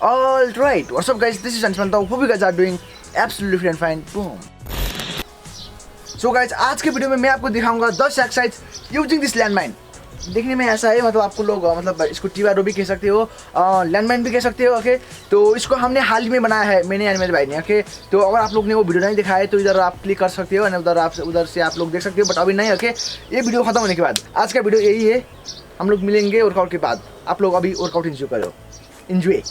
Alright, what's up guys, this is Anish Fitness. Hope you guys are doing absolutely free and fine. Boom. So guys, आज के video में मैं आपको दिखाऊंगा 10 exercise using this landmine. देखने में ऐसा है, मतलब आपको लोग मतलब इसको टीवारो भी कह सकते हो, लैंडमाइन भी कह सकते हो। ओके, तो इसको हमने हाल ही में बनाया है, मैंने और मेरे भाई ने। ओके, तो अगर आप लोग ने वो वीडियो नहीं दिखाया है तो इधर आप क्लिक कर सकते हो, उधर से आप लोग देख सकते हो, बट अभी नहीं। ओके, ये वीडियो खत्म होने के बाद आज का वीडियो यही है। हम लोग मिलेंगे वर्कआउट के बाद। आप लोग अभी वर्कआउट एंजॉय करो, enjoy.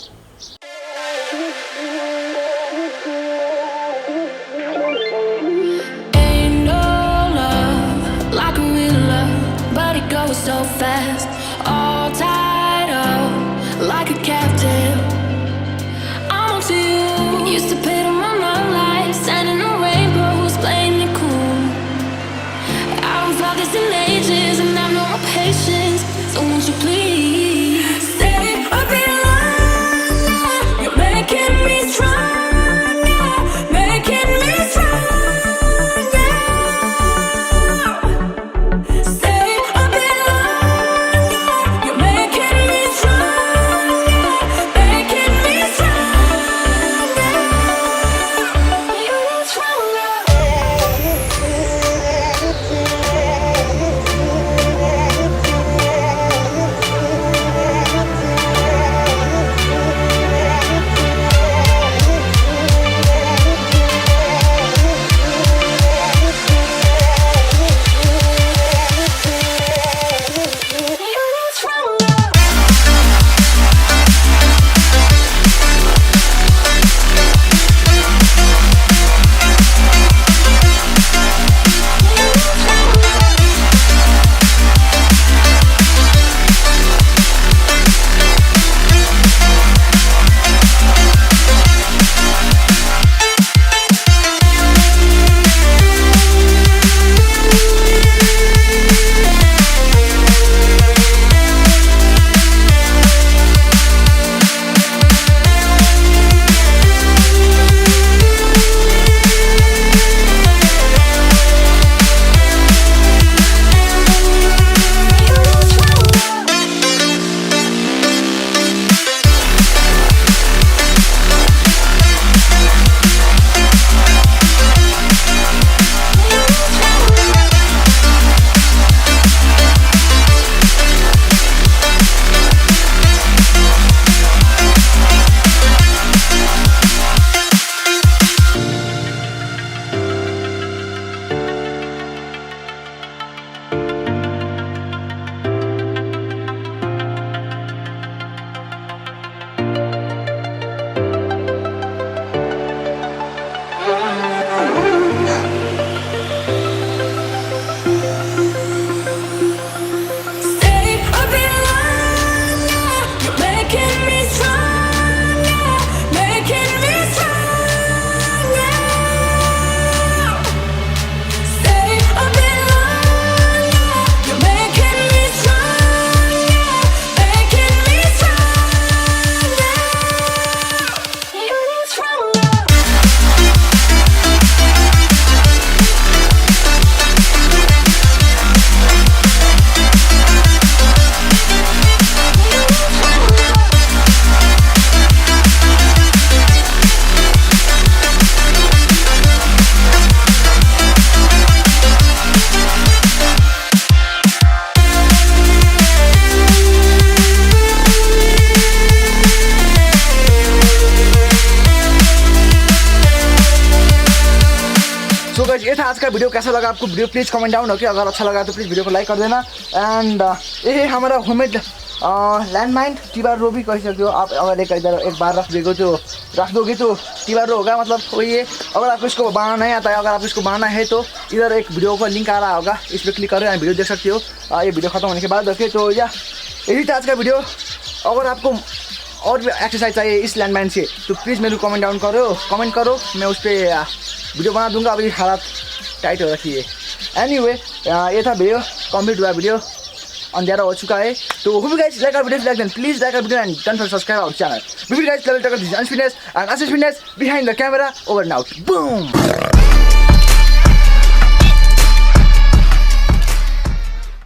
So fast, all tied up like a captive. I'm on to you. Used to pay to my life, standing on rainbows, playing it cool. I haven't felt this in ages, and I've no more patience. So won't you please stay a bit longer? You're making me stronger, making me stronger. तो guys, ये था आज का video. कैसा लगा आपको video, please comment down. Okay, अगर अच्छा लगा तो प्लीज़ वीडियो को लाइक कर देना। एंड ये है हमारा होममेड लैंडमाइन, टीवारो भी कह सकते हो आप। अगर एक बार रख दोगे तो टीवारो होगा, मतलब वही है। अगर आपको इसको बनाना नहीं आता है, अगर आपको इसको बनाना है तो इधर एक वीडियो का लिंक आ रहा होगा, इस पर क्लिक करो, वीडियो देख सकते हो ये वीडियो खत्म होने के बाद। ओके, तो यही था आज का वीडियो। अगर आपको और भी एक्सरसाइज चाहिए इस लैंडमाइन से तो प्लीज़ मेरे को कमेंट करो, मैं उस पर वीडियो बना दूंगा। अभी हालात टाइट हो रखी है। एनीवे, ये था वीडियो, कंप्लीट हुआ वीडियो, अंधेरा हो चुका है। तो hope you guys like our video, then please like our video and don't forget subscribe our channel. We will guys level talk of Anish Fitness and Anish Fitness behind the camera, over and out. Boom.